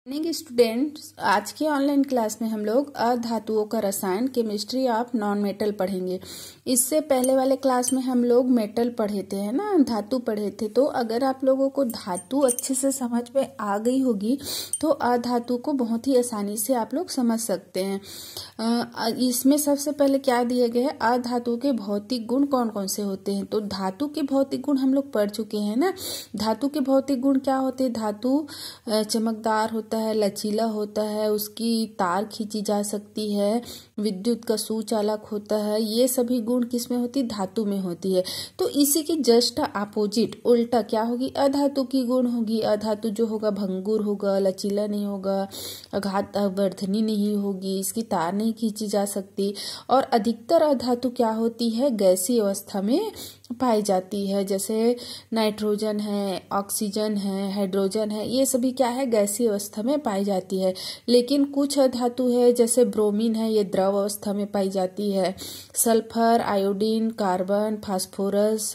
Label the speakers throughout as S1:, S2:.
S1: Morning students, आज के online class में हम लोग अधातुओं का रसायन केमिस्ट्री ऑफ नॉन मेटल पढ़ेंगे। इससे पहले वाले क्लास में हम लोग मेटल पढ़े थे, है ना, धातु पढ़े थे। तो अगर आप लोगों को धातु अच्छे से समझ में आ गई होगी तो अधातु को बहुत ही आसानी से आप लोग समझ सकते हैं। इसमें सबसे पहले क्या दिया गया है, अधातु के भौतिक गुण कौन कौन से होते हैं। तो धातु के भौतिक गुण हम लोग पढ़ चुके हैं ना। धातु के भौतिक गुण क्या होते हैं? धातु चमकदार होता है, लचीला होता है, उसकी तार खींची जा सकती है, विद्युत का सुचालक होता है। ये सभी गुण किसमें होती है? धातु में होती है। तो इसी की जस्ट अपोजिट उल्टा क्या होगी? अधातु की गुण होगी। अधातु जो होगा भंगुर होगा, लचीला नहीं होगा, आघात वर्धनी नहीं होगी, इसकी तार नहीं खींची जा सकती। और अधिकतर अधातु क्या होती है? गैसीय अवस्था में पाई जाती है। जैसे नाइट्रोजन है, ऑक्सीजन है, हाइड्रोजन है, ये सभी क्या है? गैसीय अवस्था में पाई जाती है। लेकिन कुछ धातु है जैसे ब्रोमीन है, ये द्रव अवस्था में पाई जाती है। Sulphur, iodine, carbon, phosphorus,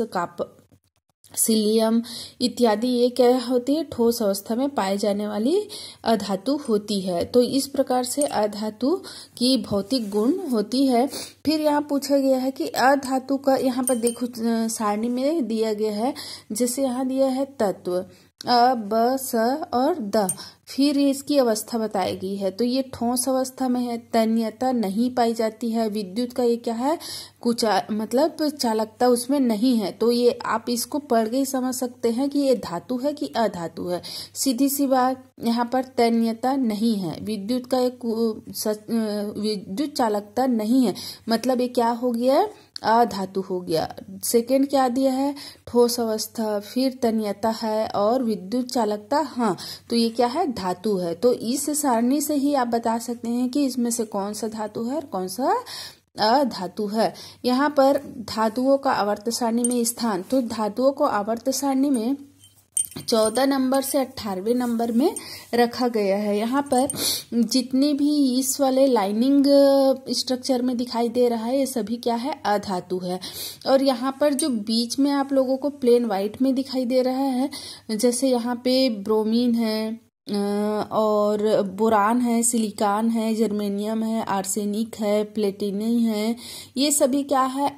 S1: cilium इत्यादि ये क्या होती है? ठोस अवस्था में पाए जाने वाली अधातु होती है। तो इस प्रकार से अधातु की भौतिक गुण होती है। फिर यहाँ पूछा गया है कि अधातु का, यहाँ पर देखो सारणी में दिया गया है, जैसे यहाँ दिया है तत्व अ, ब, स और द, फिर इसकी अवस्था बताई गई है। तो ये ठोस अवस्था में है, तन्यता नहीं पाई जाती है, विद्युत का ये क्या है? कुछ मतलब चालकता उसमें नहीं है। तो ये आप इसको पढ़ के ही समझ सकते हैं कि ये धातु है कि अधातु है। सीधी सी बात, यहाँ पर तन्यता नहीं है, विद्युत का एक विद्युत चालकता नहीं है, मतलब ये क्या हो गया? अधातु हो गया। सेकंड क्या दिया है? ठोस अवस्था, फिर तन्यता है और विद्युत चालकता, हाँ, तो ये क्या है? धातु है। तो इस सारणी से ही आप बता सकते हैं कि इसमें से कौन सा धातु है और कौन सा अधातु है। यहाँ पर धातुओं का आवर्त सारणी में स्थान, तो धातुओं को आवर्त सारणी में 14 नंबर से 18वें नंबर में रखा गया है। यहाँ पर जितनी भी इस वाले लाइनिंग स्ट्रक्चर में दिखाई दे रहा है, ये सभी क्या है? अधातु है। और यहाँ पर जो बीच में आप लोगों को प्लेन व्हाइट में दिखाई दे रहा है, जैसे यहाँ पे ब्रोमीन है और बोरान है, सिलिकॉन है, जर्मेनियम है, आर्सेनिक है, प्लेटिनम है, ये सभी क्या है?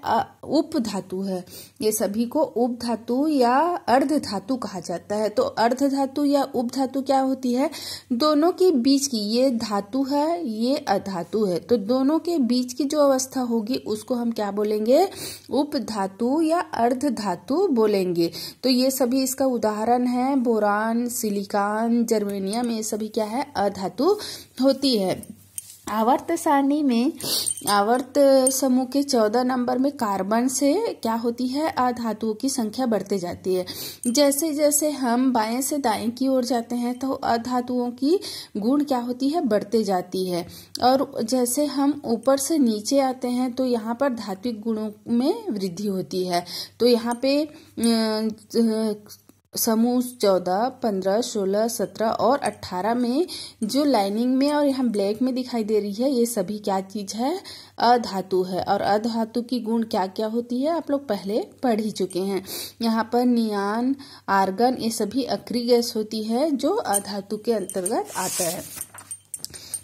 S1: उप धातु है। ये सभी को उप धातु या अर्ध धातु कहा जाता है। तो अर्ध धातु या उप धातु क्या होती है? दोनों के बीच की, ये धातु है, ये अधातु है, तो दोनों के बीच की जो अवस्था होगी उसको हम क्या बोलेंगे? उप धातु या अर्ध धातु बोलेंगे। तो ये सभी इसका उदाहरण है, बोरान, सिलिकॉन, जर्मेनियम, ये सभी क्या है? अधातु होती है। आवर्त सारणी में आवर्त समूह के 14 नंबर में कार्बन से क्या होती है? अधातुओं की संख्या बढ़ते जाती है। जैसे जैसे हम बाएं से दाएं की ओर जाते हैं तो अधातुओं की गुण क्या होती है? बढ़ते जाती है। और जैसे हम ऊपर से नीचे आते हैं तो यहाँ पर धात्विक गुणों में वृद्धि होती है। तो यहाँ पे समूह 14, 15, 16, 17 और 18 में जो लाइनिंग में और यहाँ ब्लैक में दिखाई दे रही है, ये सभी क्या चीज है? अधातु है। और अधातु की गुण क्या क्या होती है आप लोग पहले पढ़ ही चुके हैं। यहाँ पर नियान, आर्गन, ये सभी अक्रिय गैस होती है जो अधातु के अंतर्गत आता है।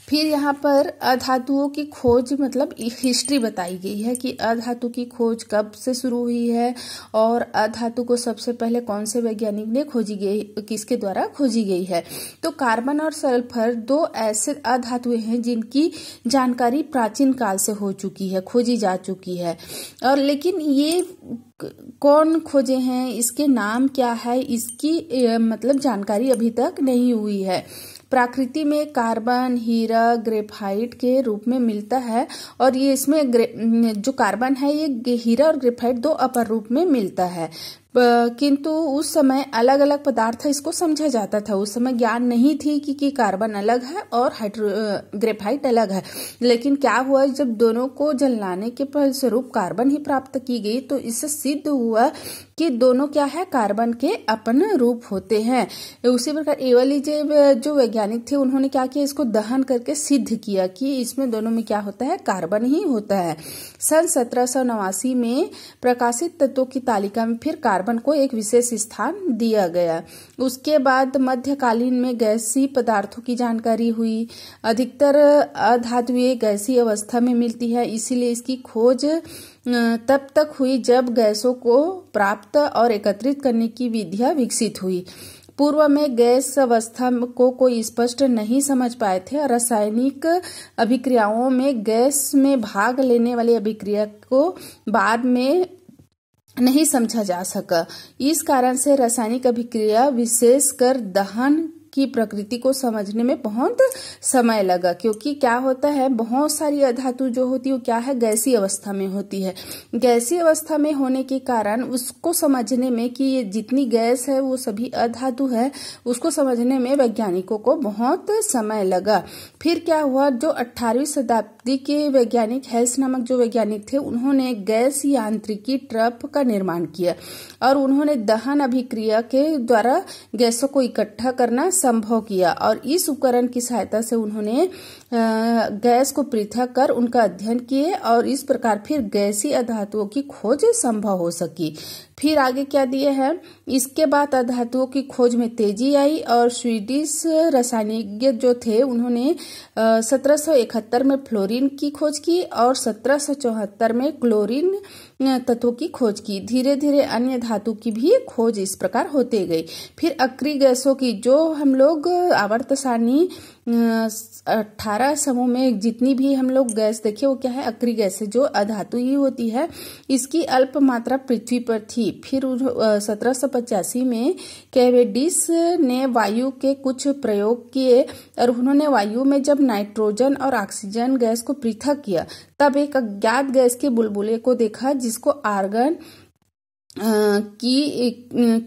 S1: फिर यहाँ पर अधातुओं की खोज मतलब हिस्ट्री बताई गई है कि अधातु की खोज कब से शुरू हुई है और अधातु को सबसे पहले कौन से वैज्ञानिक ने खोजी गई, किसके द्वारा खोजी गई है। तो कार्बन और सल्फर दो ऐसे अधातुएं हैं जिनकी जानकारी प्राचीन काल से हो चुकी है, खोजी जा चुकी है। और लेकिन ये कौन खोजे हैं, इसके नाम क्या है, इसकी मतलब जानकारी अभी तक नहीं हुई है। प्रकृति में कार्बन हीरा ग्रेफाइट के रूप में मिलता है और ये इसमें जो कार्बन है ये हीरा और ग्रेफाइट दो अपर रूप में मिलता है। किंतु उस समय अलग अलग पदार्थ इसको समझा जाता था। उस समय ज्ञान नहीं थी कि कार्बन अलग है और ग्रेफाइट अलग है। लेकिन क्या हुआ, जब दोनों को जलाने के फलस्वरूप कार्बन ही प्राप्त की गई तो इससे सिद्ध हुआ कि दोनों क्या है? कार्बन के अपने रूप होते हैं। उसी प्रकार एवलीजेव जो वैज्ञानिक थे उन्होंने क्या किया? इसको दहन करके सिद्ध किया कि इसमें दोनों में क्या होता है? कार्बन ही होता है। सन 1789 में प्रकाशित तत्वों की तालिका में फिर कार्बन कार्बन को एक विशेष स्थान दिया गया। उसके बाद मध्यकालीन में गैसीय पदार्थों की जानकारी हुई। अधिकतर अधातुएं गैसीय अवस्था में मिलती है, इसीलिए इसकी खोज तब तक हुई जब गैसों को प्राप्त और एकत्रित करने की विधियां विकसित हुई। पूर्व में गैस अवस्था को कोई स्पष्ट नहीं समझ पाए थे और रासायनिक अभिक्रियाओं में गैस में भाग लेने वाली अभिक्रिया को बाद में नहीं समझा जा सका। इस कारण से रासायनिक अभिक्रिया विशेषकर दहन की प्रकृति को समझने में बहुत समय लगा, क्योंकि क्या होता है, बहुत सारी अधातु जो होती है वो क्या है, गैसीय अवस्था में होती है। गैसीय अवस्था में होने के कारण उसको समझने में कि ये जितनी गैस है वो सभी अधातु है, उसको समझने में वैज्ञानिकों को बहुत समय लगा। फिर क्या हुआ, जो 18वीं शताब्दी के वैज्ञानिक हेल्स नामक जो वैज्ञानिक थे, उन्होंने गैस यांत्रिकी ट्रप का निर्माण किया और उन्होंने दहन अभिक्रिया के द्वारा गैसों को इकट्ठा करना संभव किया और इस उपकरण की सहायता से उन्होंने गैस को पृथक कर उनका अध्ययन किए और इस प्रकार फिर गैसीय अधातुओं की खोज संभव हो सकी। फिर आगे क्या दिए हैं, इसके बाद अधातुओं की खोज में तेजी आई और स्वीडिश रासायनिज्ञ जो थे उन्होंने 1771 में फ्लोरीन की खोज की और 1774 में क्लोरीन तत्वों की खोज की। धीरे धीरे अन्य धातु की भी खोज इस प्रकार होते गई। फिर अक्रिय गैसों की, जो हम लोग आवर्त सारणी 18 समूह में जितनी भी हम लोग गैस देखे वो क्या है, अक्रिय गैस है, जो अधातु ही होती है। इसकी अल्प मात्रा पृथ्वी पर थी। फिर 1785 में कैवेंडिश ने वायु के कुछ प्रयोग किए और उन्होंने वायु में जब नाइट्रोजन और ऑक्सीजन गैस को पृथक किया तब एक अज्ञात गैस के बुलबुले को देखा जिसको आर्गन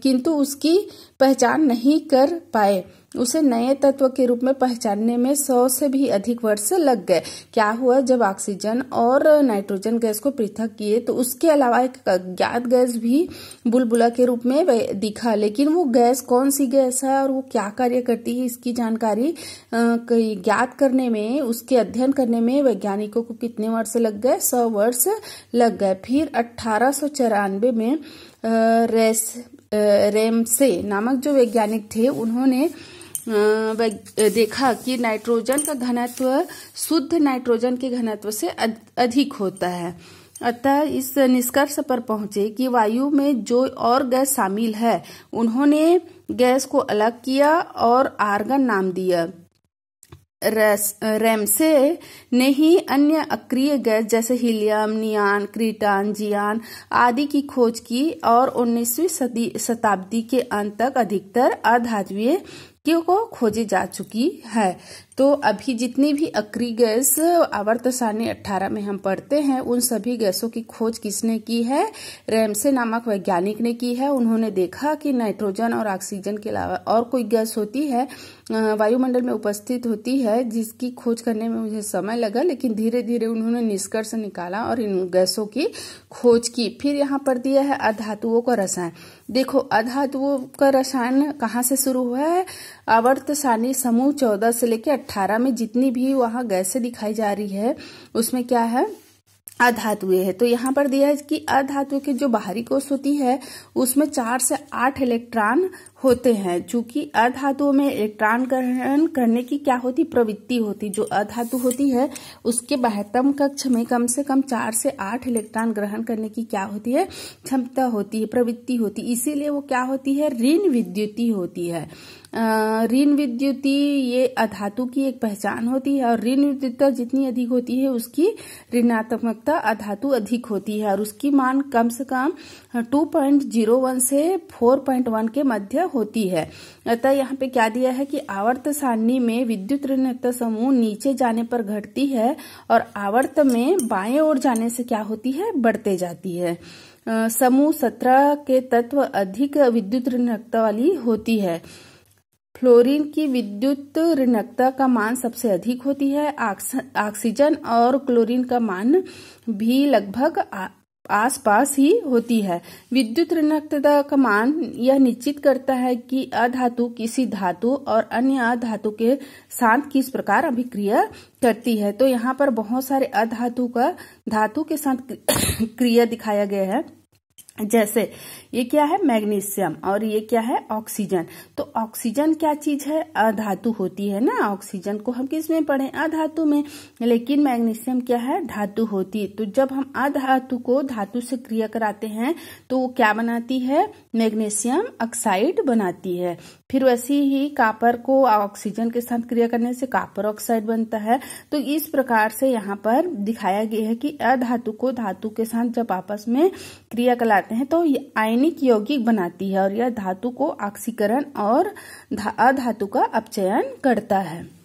S1: किंतु उसकी पहचान नहीं कर पाए। उसे नए तत्व के रूप में पहचानने में 100 से भी अधिक वर्ष लग गए। क्या हुआ, जब ऑक्सीजन और नाइट्रोजन गैस को पृथक किए तो उसके अलावा एक अज्ञात गैस भी बुलबुला के रूप में दिखा, लेकिन वो गैस कौन सी गैस है और वो क्या कार्य करती है इसकी जानकारी ज्ञात करने में, उसके अध्ययन करने में वैज्ञानिकों को कितने वर्ष लग गए, 100 वर्ष लग गए। फिर 1894 में रेमसे नामक जो वैज्ञानिक थे उन्होंने देखा कि नाइट्रोजन का घनत्व शुद्ध नाइट्रोजन के घनत्व से अधिक होता है। अतः इस निष्कर्ष पर पहुंचे कि वायु में जो और गैस शामिल है, उन्होंने गैस को अलग किया और आर्गन नाम दिया। रेमसे ने ही अन्य अक्रिय गैस जैसे हीलियम, नियान, क्रीटान, जियान आदि की खोज की और 19वीं शताब्दी के अंत तक अधिकतर अधातुएं को खोजी जा चुकी है। तो अभी जितनी भी अक्रिय गैस आवर्त सारणी 18 में हम पढ़ते हैं, उन सभी गैसों की खोज किसने की है, रेमसे नामक वैज्ञानिक ने की है। उन्होंने देखा कि नाइट्रोजन और ऑक्सीजन के अलावा और कोई गैस होती है, वायुमंडल में उपस्थित होती है, जिसकी खोज करने में मुझे समय लगा, लेकिन धीरे धीरे उन्होंने निष्कर्ष निकाला और इन गैसों की खोज की। फिर यहाँ पर दिया है अधातुओं का रसायन। देखो, अधातुओं का रसायन कहाँ से शुरू हुआ है, आवर्त सारणी समूह 14 से लेकर 18 में जितनी भी वहां गैसें दिखाई जा रही है उसमें क्या है, अधातुएं है। तो यहाँ पर दिया है कि अधातु की जो बाहरी कोश होती है उसमें 4 से 8 इलेक्ट्रॉन होते हैं। चूंकि अधातुओं में इलेक्ट्रॉन ग्रहण करने की क्या होती, प्रवृत्ति होती। जो अधातु होती है उसके बाह्यतम कक्ष में कम से कम 4 से 8 इलेक्ट्रॉन ग्रहण करने की क्या होती है, क्षमता होती है, प्रवृत्ति होती। इसीलिए वो क्या होती है, ऋण विद्युतीय होती है। ऋण विद्युतीय ये अधातु की एक पहचान होती है और ऋण विद्युतता जितनी अधिक होती है उसकी ऋणात्मकता अधातु अधिक होती है और उसकी मान कम से कम 2.01 से 4.1 के मध्य होती है। अतः यहाँ पे क्या दिया है कि आवर्त सारणी में विद्युत ऋणात्मकता समूह नीचे जाने पर घटती है और आवर्त में बाएं ओर जाने से क्या होती है, बढ़ते जाती है। समूह 17 के तत्व अधिक विद्युत ऋणात्मकता वाली होती है। फ्लोरीन की विद्युत ऋणात्मकता का मान सबसे अधिक होती है। ऑक्सीजन और क्लोरीन का मान भी लगभग आसपास ही होती है। विद्युत ऋणात्मकता का मान यह निश्चित करता है कि अधातु किसी धातु और अन्य अधातु के साथ किस प्रकार अभिक्रिया करती है। तो यहाँ पर बहुत सारे अधातु का धातु के साथ क्रिया दिखाया गया है। जैसे ये क्या है, मैग्नीशियम, और ये क्या है, ऑक्सीजन। तो ऑक्सीजन क्या चीज है, अधातु होती है ना। ऑक्सीजन को हम किस में पढ़े, अधातु में, लेकिन मैग्नीशियम क्या है, धातु होती है। तो जब हम अधातु को धातु से क्रिया कराते हैं तो वो क्या बनाती है, मैग्नीशियम ऑक्साइड बनाती है। फिर वैसे ही कापर को ऑक्सीजन के साथ क्रिया करने से कापर ऑक्साइड बनता है। तो इस प्रकार से यहाँ पर दिखाया गया है कि अधातु को धातु के साथ जब आपस में क्रिया कराते हैं तो ये आयनिक यौगिक बनाती है और यह धातु को ऑक्सीकरण और अधातु का अपचयन करता है।